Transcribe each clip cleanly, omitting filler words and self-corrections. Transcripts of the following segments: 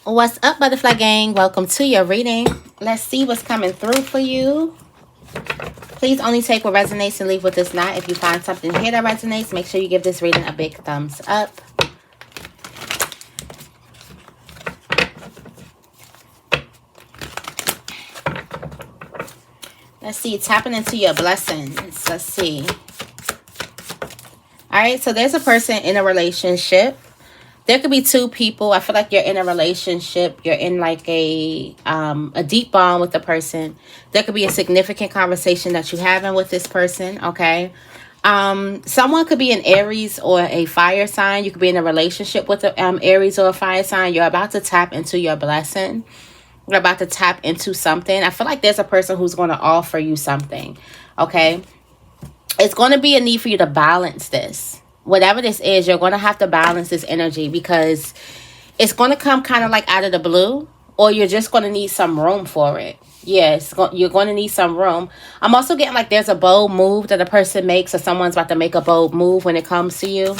What's up, Butterfly Gang? Welcome to your reading. Let's see what's coming through for you. Please only take what resonates and leave what does not. If you find something here that resonates, make sure you give this reading a big thumbs up. Let's see, tapping into your blessings. Let's see. All right, so there's a person in a relationship. There could be two people. I feel like you're in a relationship. You're in like a deep bond with the person. There could be a significant conversation that you're having with this person, okay? Someone could be an Aries or a fire sign. You could be in a relationship with an Aries or a fire sign. You're about to tap into your blessing. You're about to tap into something. I feel like there's a person who's going to offer you something, okay? It's going to be a need for you to balance this. Whatever this is, you're going to have to balance this energy because it's going to come kind of like out of the blue, or you're just going to need some room for it. Yes, you're going to need some room. I'm also getting like there's a bold move that a person makes, or someone's about to make a bold move when it comes to you.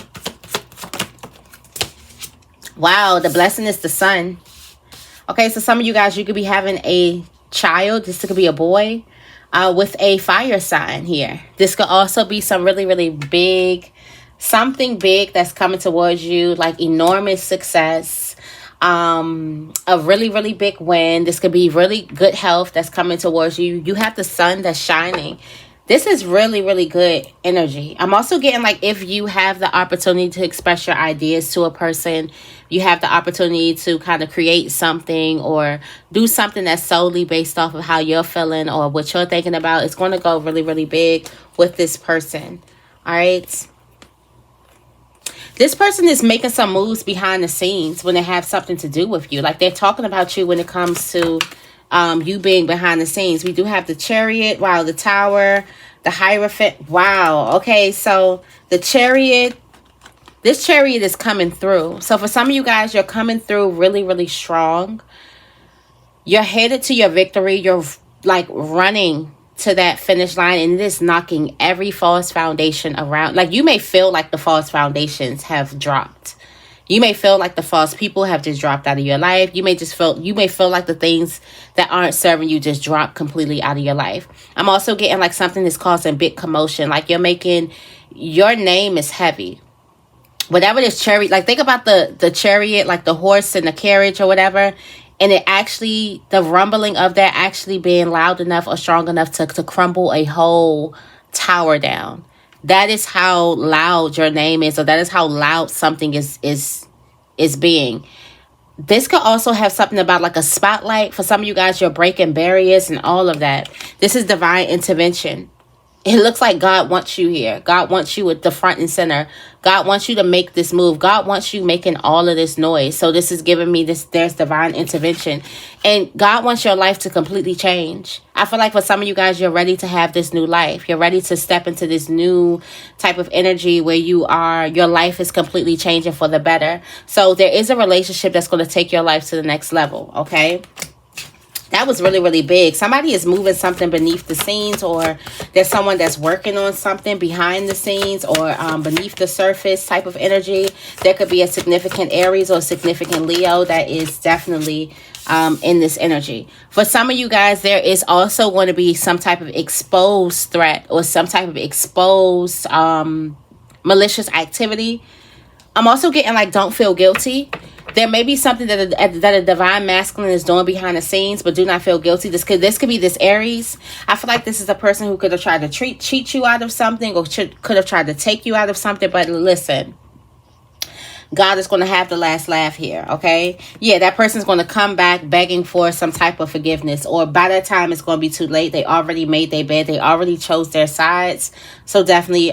Wow, the blessing is the sun. Okay, so some of you guys, you could be having a child. This could be a boy with a fire sign here. This could also be some really, really big, something big that's coming towards you, like enormous success, a really, really big win. This could be really good health that's coming towards you. You have the sun that's shining. This is really, really good energy. I'm also getting like if you have the opportunity to express your ideas to a person, you have the opportunity to kind of create something or do something that's solely based off of how you're feeling or what you're thinking about. It's going to go really, really big with this person. All right. This person is making some moves behind the scenes when they have something to do with you. Like they're talking about you when it comes to you being behind the scenes. We do have the Chariot. Wow, the Tower, the Hierophant. Wow. Okay, so the Chariot. This Chariot is coming through. So for some of you guys, you're coming through really, really strong. You're headed to your victory. You're like running to that finish line, and it is knocking every false foundation around. Like you may feel like the false foundations have dropped. You may feel like the false people have just dropped out of your life. You may feel like the things that aren't serving you just dropped completely out of your life. I'm also getting like something that's causing big commotion. Like your name is heavy. Whatever this chariot, like think about the chariot, like the horse and the carriage or whatever. And it actually, the rumbling of that actually being loud enough or strong enough to crumble a whole tower down. That is how loud your name is, or that is how loud something is being. This could also have something about like a spotlight. For some of you guys, you're breaking barriers and all of that. This is divine intervention. It looks like God wants you here. God wants you at the front and center. God wants you to make this move. God wants you making all of this noise. So this is giving me this, there's divine intervention. And God wants your life to completely change. I feel like for some of you guys, you're ready to have this new life. You're ready to step into this new type of energy where your life is completely changing for the better. So there is a relationship that's going to take your life to the next level, okay? That was really, really big. Somebody is moving something beneath the scenes, or there's someone that's working on something behind the scenes or beneath the surface type of energy. There could be a significant Aries or a significant Leo that is definitely in this energy. For some of you guys, there is also going to be some type of exposed threat or some type of exposed malicious activity. I'm also getting like don't feel guilty. There may be something that a divine masculine is doing behind the scenes, but do not feel guilty. This could be this Aries. I feel like this is a person who could have tried to cheat you out of something, or could have tried to take you out of something. But listen, God is going to have the last laugh here, okay? Yeah, that person's going to come back begging for some type of forgiveness, or by that time it's going to be too late. They already made their bed. They already chose their sides. So definitely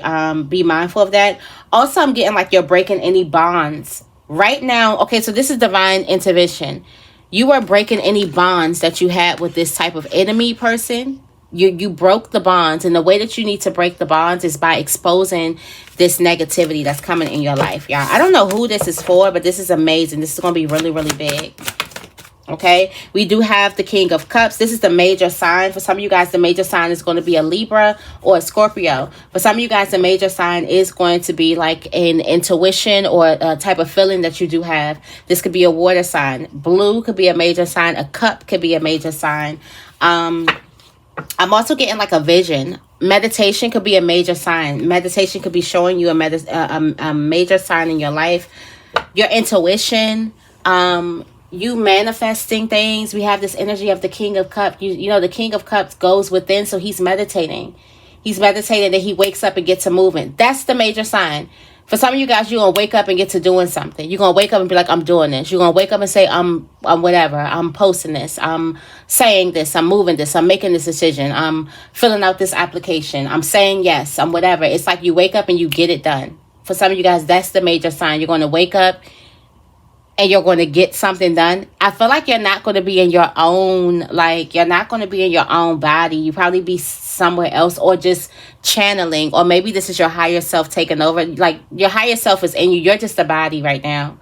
be mindful of that. Also, I'm getting like you're breaking any bonds right now. Okay, so this is divine intervention. You are breaking any bonds that you had with this type of enemy person. You broke the bonds, and the way that you need to break the bonds is by exposing this negativity that's coming in your life, y'all. I don't know who this is for, but this is amazing. This is going to be really, really big. Okay, we do have the King of Cups. This is the major sign. For some of you guys, the major sign is going to be a Libra or a Scorpio. For some of you guys, the major sign is going to be like an intuition or a type of feeling that you do have. This could be a water sign. Blue could be a major sign. A cup could be a major sign. I'm also getting like a vision. Meditation could be a major sign. Meditation could be showing you a major sign in your life. Your intuition, you manifesting things. We have this energy of the King of Cups. You know, the King of Cups goes within, so he's meditating. He's meditating that he wakes up and gets to moving. That's the major sign. For some of you guys, you're going to wake up and get to doing something. You're going to wake up and be like, I'm doing this. You're going to wake up and say, I'm whatever. I'm posting this. I'm saying this. I'm moving this. I'm making this decision. I'm filling out this application. I'm saying yes. I'm whatever. It's like you wake up and you get it done. For some of you guys, that's the major sign. You're going to wake up and you're going to get something done. I feel like you're not going to be in your own, like, you're not going to be in your own body. You probably be somewhere else or just channeling, or maybe this is your higher self taking over. Like, your higher self is in you. You're just a body right now.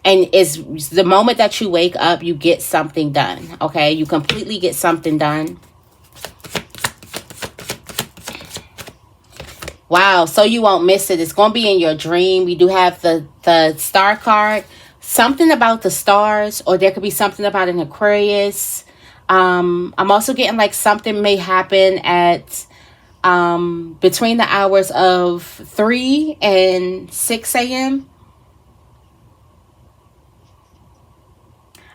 And it's the moment that you wake up, you get something done. Okay? You completely get something done. Wow. So you won't miss it. It's going to be in your dream. We do have the star card. Something about the stars, or there could be something about an Aquarius. I'm also getting like something may happen at between the hours of 3 and 6 a.m.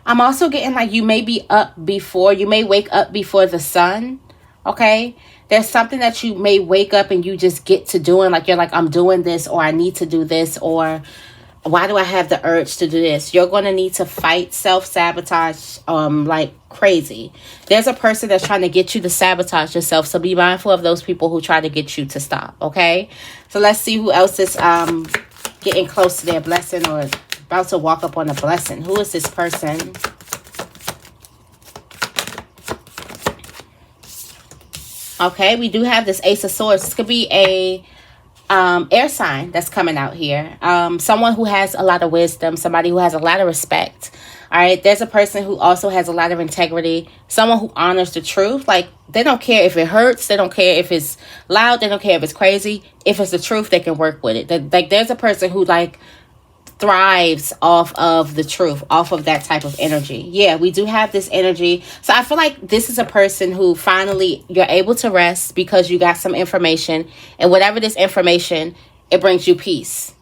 I'm also getting like you may be up before, you may wake up before the sun. Okay, there's something that you may wake up and you just get to doing, like you're like, I'm doing this, or I need to do this, or why do I have the urge to do this? You're going to need to fight self-sabotage like crazy. There's a person that's trying to get you to sabotage yourself. So be mindful of those people who try to get you to stop. Okay. So let's see who else is getting close to their blessing or about to walk up on a blessing. Who is this person? Okay. We do have this Ace of Swords. This could be a air sign that's coming out here. Someone who has a lot of wisdom, somebody who has a lot of respect. All right. There's a person who also has a lot of integrity, someone who honors the truth. Like, they don't care if it hurts. They don't care if it's loud. They don't care if it's crazy. If it's the truth, they can work with it. Like, there's a person who like thrives off of the truth, off of that type of energy. Yeah, we do have this energy. So I feel like this is a person who finally you're able to rest because you got some information, and whatever this information, it brings you peace.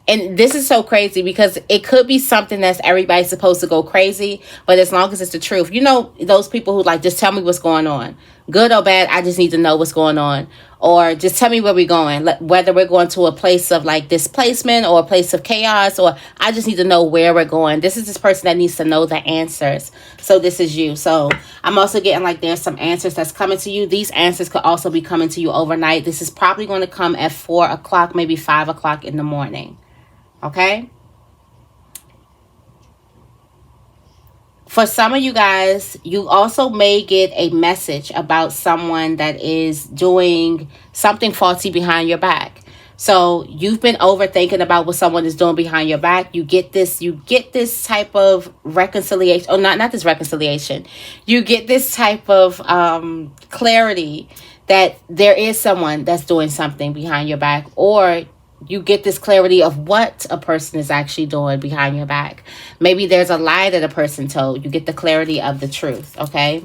And this is so crazy because it could be something that's everybody's supposed to go crazy, but as long as it's the truth, you know, those people who like, just tell me what's going on, good or bad, I just need to know what's going on, or just tell me where we're going, whether we're going to a place of like displacement or a place of chaos, or I just need to know where we're going. This is this person that needs to know the answers. So this is you. So I'm also getting like there's some answers that's coming to you. These answers could also be coming to you overnight. This is probably going to come at 4 o'clock, maybe 5 o'clock in the morning. Okay. For some of you guys, you also may get a message about someone that is doing something faulty behind your back. So you've been overthinking about what someone is doing behind your back. You get this type of reconciliation, or not this reconciliation. You get this type of clarity that there is someone that's doing something behind your back, or you get this clarity of what a person is actually doing behind your back. Maybe there's a lie that a person told. You get the clarity of the truth, okay?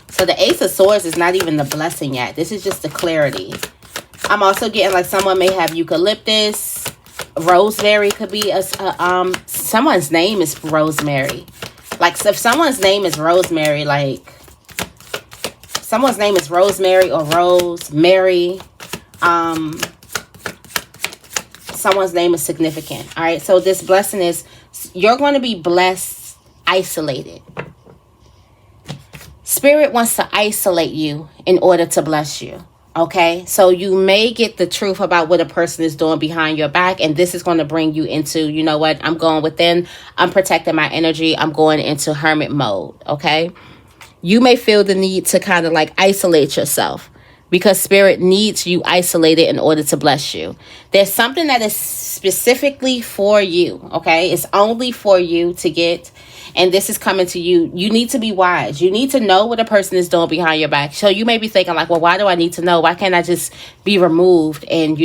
So the Ace of Swords is not even the blessing yet. This is just the clarity. I'm also getting like someone may have eucalyptus. Rosemary could be someone's name is Rosemary. Like, so if someone's name is Rosemary, like someone's name is Rosemary or Rose, Mary. Someone's name is significant. All right. So this blessing is, you're going to be blessed, isolated. Spirit wants to isolate you in order to bless you. Okay. So you may get the truth about what a person is doing behind your back. And this is going to bring you into, you know what? I'm going within. I'm protecting my energy. I'm going into hermit mode. Okay. You may feel the need to kind of like isolate yourself. because spirit needs you isolated in order to bless you. There's something that is specifically for you, okay? It's only for you to get, and this is coming to you. You need to be wise. You need to know what a person is doing behind your back. So you may be thinking like, well, why do I need to know? Why can't I just be removed and,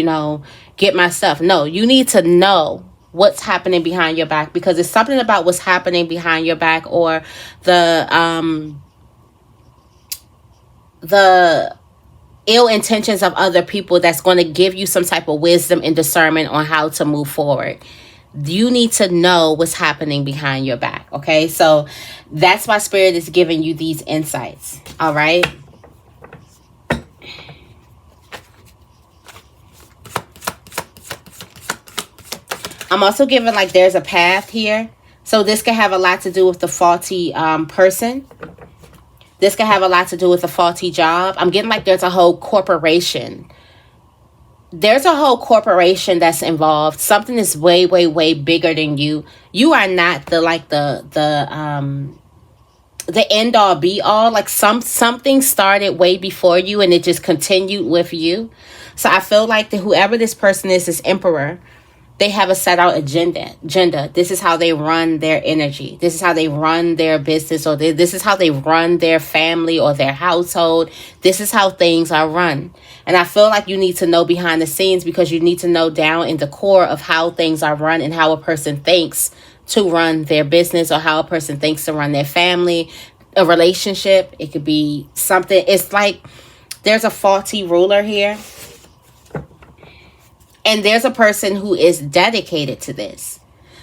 get my stuff? No, you need to know what's happening behind your back, because it's something about what's happening behind your back, or the ill intentions of other people, that's going to give you some type of wisdom and discernment on how to move forward. You need to know what's happening behind your back, okay? So that's why Spirit is giving you these insights, all right? I'm also giving like there's a path here. So this could have a lot to do with the faulty person. This could have a lot to do with a faulty job. I'm getting like there's a whole corporation. There's a whole corporation that's involved. Something is way, way, way bigger than you. You are not the end all be all. Like something started way before you and it just continued with you. So I feel like that whoever this person is, this emperor, they have a set out agenda. This is how they run their energy. This is how they run their business, or this is how they run their family or their household. This is how things are run. And I feel like you need to know behind the scenes, because you need to know down in the core of how things are run and how a person thinks to run their business, or how a person thinks to run their family, a relationship. It could be something. It's like there's a faulty ruler here. And there's a person who is dedicated to this.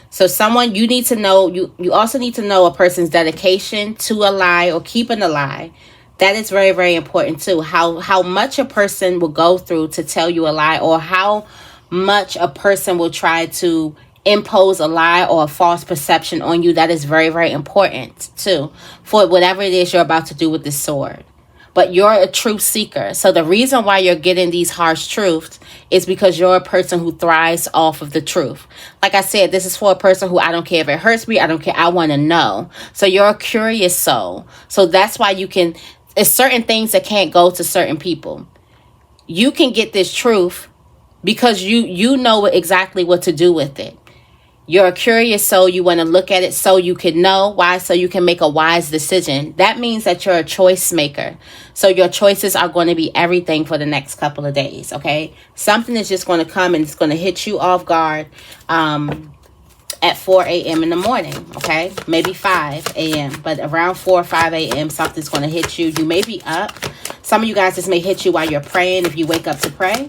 So someone, you need to know, you also need to know a person's dedication to a lie or keeping a lie. That is very, very important too. How much a person will go through to tell you a lie, or how much a person will try to impose a lie or a false perception on you. That is very, very important too, for whatever it is you're about to do with this sword. But you're a truth seeker. So the reason why you're getting these harsh truths is because you're a person who thrives off of the truth. Like I said, this is for a person who, I don't care if it hurts me. I don't care. I want to know. So you're a curious soul. So that's why there's certain things that can't go to certain people. You can get this truth because you know exactly what to do with it. You're a curious soul. You want to look at it so you can know. Why? So you can make a wise decision. That means that you're a choice maker. So your choices are going to be everything for the next couple of days, okay? Something is just going to come and it's going to hit you off guard at 4 a.m. in the morning, okay? Maybe 5 a.m., but around 4 or 5 a.m., something's going to hit you. You may be up. Some of you guys, this may hit you while you're praying if you wake up to pray.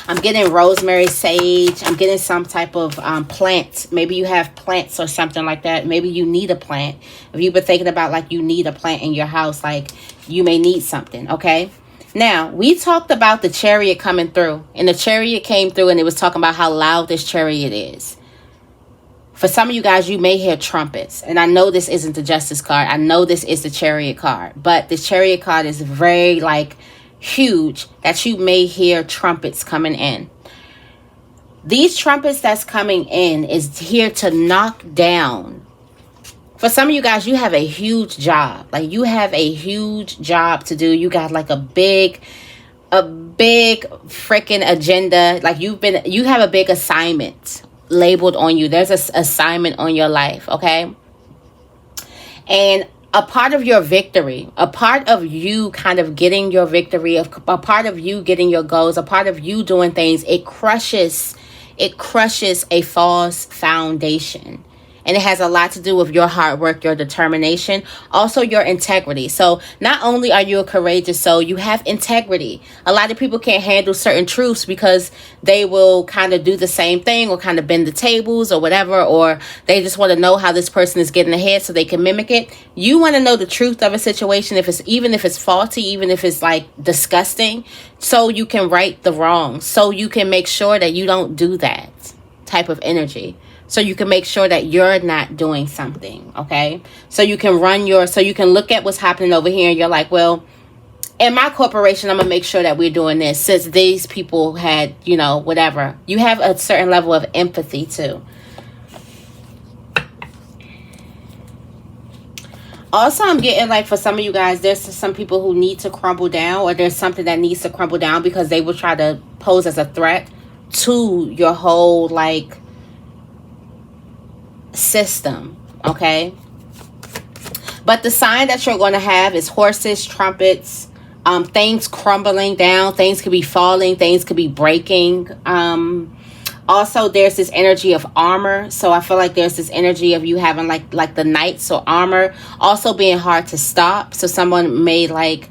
I'm getting rosemary, sage. I'm getting some type of plant. Maybe you have plants or something like that. Maybe you need a plant. If you've been thinking about like you need a plant in your house, like you may need something, okay? Now, we talked about the chariot coming through. And the chariot came through and it was talking about how loud this chariot is. For some of you guys, you may hear trumpets. And I know this isn't the justice card. I know this is the chariot card. But the chariot card is very like huge, that you may hear trumpets coming in. These trumpets that's coming in is here to knock down. For some of you guys, you have a huge job. Like you have a huge job to do. You got like a big freaking agenda. Like you have a big assignment labeled on you. There's an assignment on your life, okay? And a part of your victory, a part of you kind of getting your victory, a part of you getting your goals, a part of you doing things, it crushes a false foundation. And it has a lot to do with your hard work, your determination, also your integrity. So not only are you a courageous soul, you have integrity. A lot of people can't handle certain truths because they will kind of do the same thing or kind of bend the tables or whatever, or they just want to know how this person is getting ahead so they can mimic it. You want to know the truth of a situation, even if it's faulty, even if it's like disgusting, so you can right the wrong, so you can make sure that you don't do that type of energy. So you can make sure that you're not doing something, okay? So you can look at what's happening over here and you're like, well, in my corporation, I'm going to make sure that we're doing this since these people had, whatever. You have a certain level of empathy too. Also, I'm getting like for some of you guys, there's some people who need to crumble down, or there's something that needs to crumble down because they will try to pose as a threat to your whole like system. Okay. But the sign that you're going to have is horses, trumpets, things crumbling down. Things could be falling. Things could be breaking. Also, there's this energy of armor. So I feel like there's this energy of you having like the knights or armor. Also being hard to stop. So someone may like...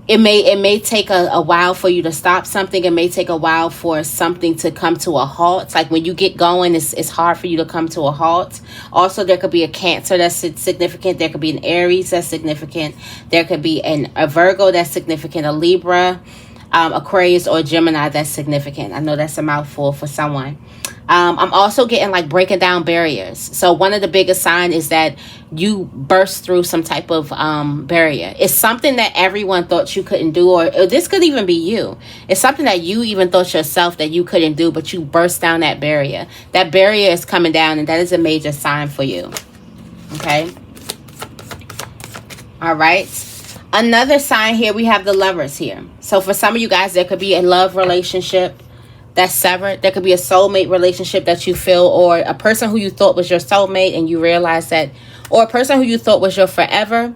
It may take a while for you to stop something. It may take a while for something to come to a halt. Like when you get going, it's hard for you to come to a halt. Also, there could be a Cancer that's significant. There could be an Aries that's significant. There could be a Virgo that's significant. A Libra, Aquarius, or Gemini that's significant. I know that's a mouthful for someone. I'm also getting like breaking down barriers. So one of the biggest signs is that you burst through some type of barrier. It's something that everyone thought you couldn't do, or this could even be you. It's something that you even thought yourself that you couldn't do, but you burst down that barrier. That barrier is coming down, and that is a major sign for you. Okay. All right. Another sign here, we have the Lovers here. So for some of you guys, there could be a love relationship that's severed. There could be a soulmate relationship that you feel, or a person who you thought was your soulmate and you realize that, or a person who you thought was your forever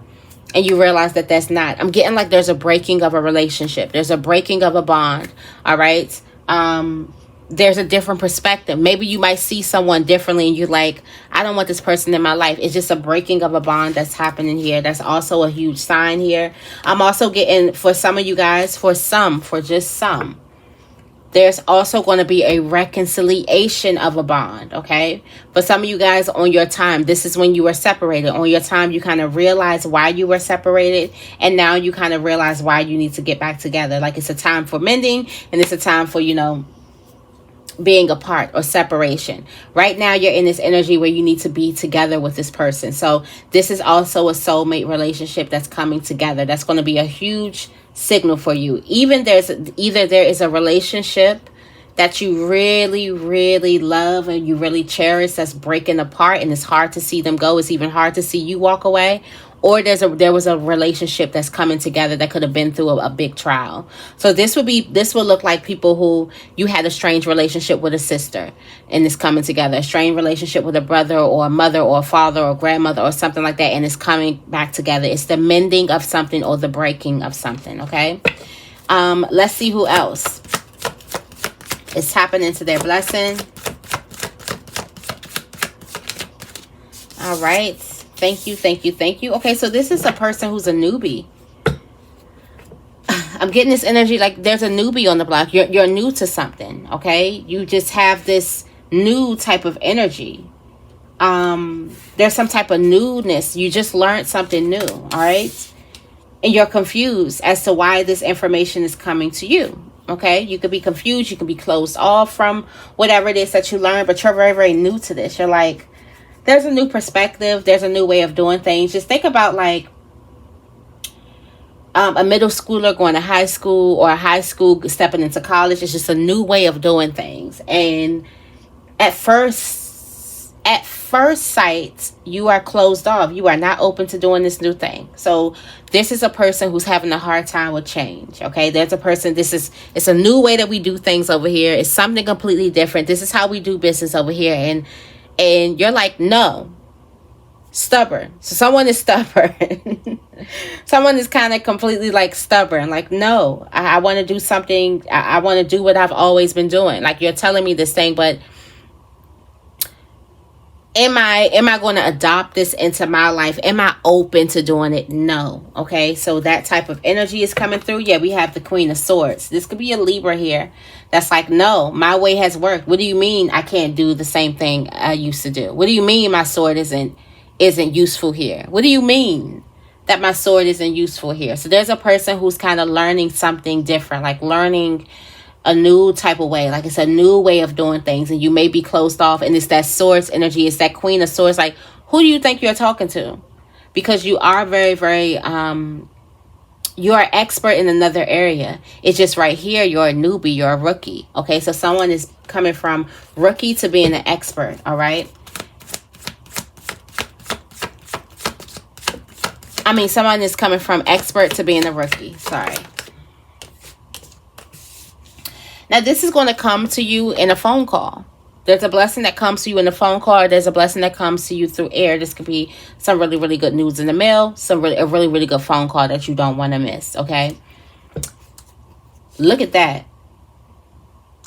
and you realize that that's not. I'm getting like there's a breaking of a relationship. There's a breaking of a bond. All right. There's a different perspective. Maybe you might see someone differently and you're like, I don't want this person in my life. It's just a breaking of a bond that's happening here. That's also a huge sign here. I'm also getting, for some of you guys, for just some, there's also going to be a reconciliation of a bond, okay? For some of you guys, on your time, this is when you were separated. On your time, you kind of realize why you were separated, and now you kind of realize why you need to get back together. Like it's a time for mending, and it's a time for, being apart or separation. Right now, you're in this energy where you need to be together with this person. So this is also a soulmate relationship that's coming together. That's going to be a huge signal for you. Either there is a relationship that you really, really love and you really cherish that's breaking apart, and it's hard to see them go. It's even hard to see you walk away. Or there was a relationship that's coming together that could have been through a big trial. So this will look like people who you had a strange relationship with a sister and it's coming together. A strange relationship with a brother or a mother or a father or grandmother or something like that, and it's coming back together. It's the mending of something or the breaking of something, okay? Let's see who else is tapping into their blessing. All right. Thank you, thank you, thank you. Okay, so this is a person who's a newbie. I'm getting this energy like there's a newbie on the block. You're new to something, okay? You just have this new type of energy. There's some type of newness. You just learned something new, all right? And you're confused as to why this information is coming to you, okay? You could be confused. You could be closed off from whatever it is that you learned, but you're very, very new to this. You're like, there's a new perspective. There's a new way of doing things. Just think about like a middle schooler going to high school, or a high school stepping into college. It's just a new way of doing things. And at first sight, you are closed off. You are not open to doing this new thing. So this is a person who's having a hard time with change. Okay, there's a person. It's a new way that we do things over here. It's something completely different. This is how we do business over here. And you're like, no, stubborn. So someone is stubborn. Someone is kind of completely like stubborn. Like, no, I want to do something. I want to do what I've always been doing. Like, you're telling me this thing, but am I going to adopt this into my life? Am I open to doing it? No. Okay. So that type of energy is coming through. Yeah, we have the Queen of Swords. This could be a Libra here. That's like, no, my way has worked. What do you mean I can't do the same thing I used to do? What do you mean my sword isn't useful here? What do you mean that my sword isn't useful here? So there's a person who's kind of learning something different, like learning a new type of way. Like it's a new way of doing things, and you may be closed off, and it's that Swords energy. It's that Queen of Swords. Like, who do you think you're talking to? Because you are very, very, you are expert in another area. It's just right here, you're a newbie, you're a rookie. Okay, so someone is coming from rookie to being an expert, all right? someone is coming from expert to being a rookie. Sorry. Now, this is going to come to you in a phone call. There's a blessing that comes to you in a phone call. Or there's a blessing that comes to you through air. This could be some really, really good news in the mail. A really, really good phone call that you don't want to miss, okay? Look at that.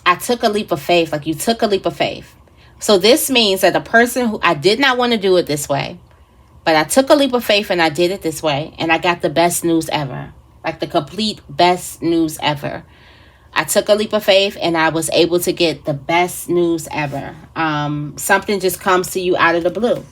I took a leap of faith. Like, you took a leap of faith. So this means that the person who, I did not want to do it this way, but I took a leap of faith and I did it this way. And I got the best news ever. Like the complete best news ever. I took a leap of faith and I was able to get the best news ever. Something just comes to you out of the blue.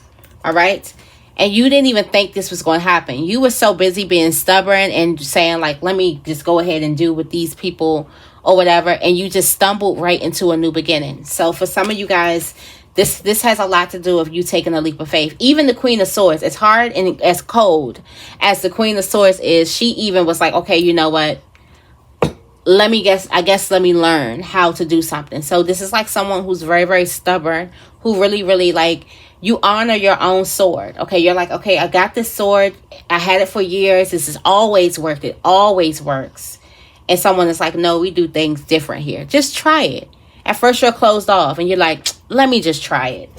All right. And you didn't even think this was going to happen. You were so busy being stubborn and saying like, let me just go ahead and do with these people or whatever. And you just stumbled right into a new beginning. So for some of you guys, this has a lot to do with you taking a leap of faith. Even the Queen of Swords, as hard and as cold as the Queen of Swords is, she even was like, okay, you know what? Let me learn how to do something. So this is like someone who's very, very stubborn, who really, really like, you honor your own sword. Okay, you're like, okay, I got this sword. I had it for years. This has always worked. It always works. And someone is like, no, we do things different here. Just try it. At first you're closed off and you're like, let me just try it.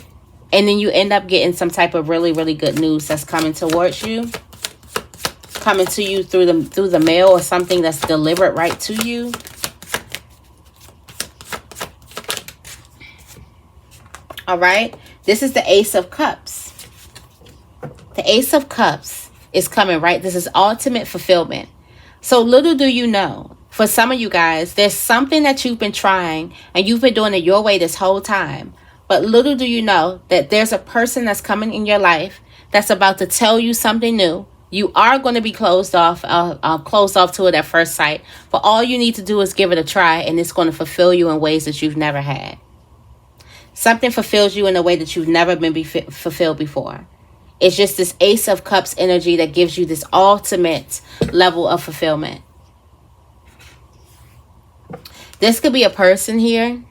And then you end up getting some type of really, really good news that's coming towards you. Coming to you through the mail or something that's delivered right to you. All right. This is the Ace of Cups. The Ace of Cups is coming, right? This is ultimate fulfillment. So little do you know, for some of you guys, there's something that you've been trying and you've been doing it your way this whole time. But little do you know that there's a person that's coming in your life that's about to tell you something new. You are going to be closed off to it at first sight. But all you need to do is give it a try, and it's going to fulfill you in ways that you've never had. Something fulfills you in a way that you've never been fulfilled before. It's just this Ace of Cups energy that gives you this ultimate level of fulfillment. This could be a person here.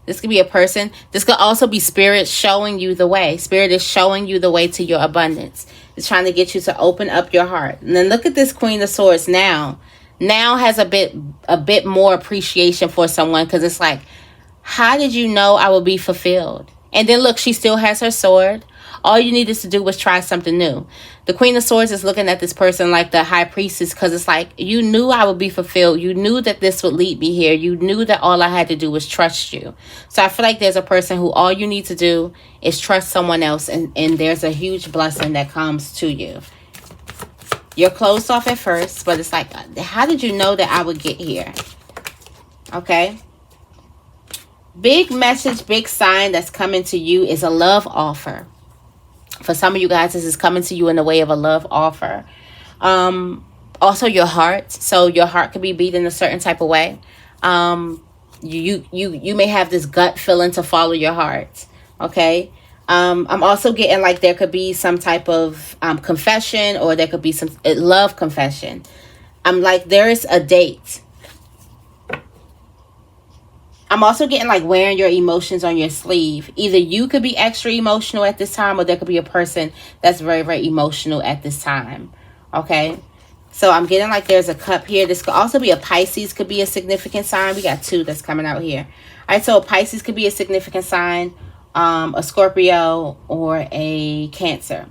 This could be a person. This could also be Spirit showing you the way. Spirit is showing you the way to your abundance. It's trying to get you to open up your heart. And then look at this Queen of Swords now. Now has a bit more appreciation for someone, because it's like, how did you know I will be fulfilled? And then look, she still has her sword. All you needed to do was try something new. The Queen of Swords is looking at this person like the High Priestess, because it's like, you knew I would be fulfilled. You knew that this would lead me here. You knew that all I had to do was trust you. So I feel like there's a person who all you need to do is trust someone else, and there's a huge blessing that comes to you. You're closed off at first, but it's like, how did you know that I would get here? Okay. Big message, big sign that's coming to you is a love offer. For some of you guys, this is coming to you in the way of a love offer. Also your heart. So your heart could be beating a certain type of way. You may have this gut feeling to follow your heart. Okay. I'm also getting like there could be some type of confession, or there could be some love confession. I'm like, there is a date. I'm also getting like wearing your emotions on your sleeve. Either you could be extra emotional at this time, or there could be a person that's very, very emotional at this time. Okay. So I'm getting like there's a cup here. This could also be a Pisces, could be a significant sign. We got two that's coming out here. All right. So a Pisces could be a significant sign, a Scorpio, or a Cancer.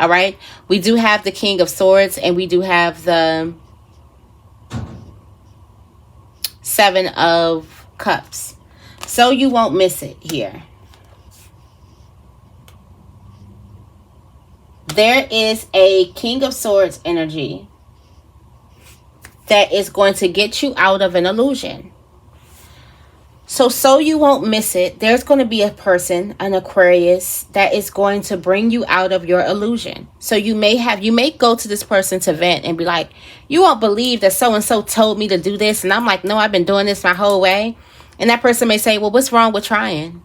All right. We do have the King of Swords, and we do have the Seven of Cups. So you won't miss it here. There is a King of Swords energy that is going to get you out of an illusion. So you won't miss it. There's going to be a person, an Aquarius, that is going to bring you out of your illusion. So you may go to this person to vent and be like, you won't believe that so-and-so told me to do this. And I'm like, no, I've been doing this my whole way. And that person may say, well, what's wrong with trying?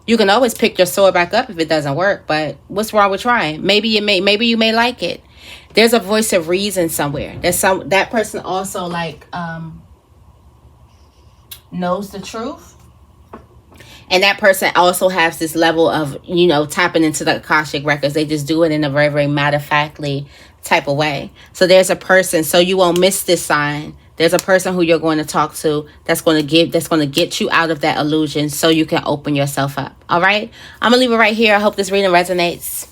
You can always pick your sword back up if it doesn't work, but what's wrong with trying? Maybe you may like it. There's a voice of reason somewhere. That person also like knows the truth. And that person also has this level of, you know, tapping into the Akashic records. They just do it in a very, very matter-of-factly type of way. So there's a person, so you won't miss this sign. There's a person who you're going to talk to that's going to get you out of that illusion so you can open yourself up. All right? I'm going to leave it right here. I hope this reading resonates.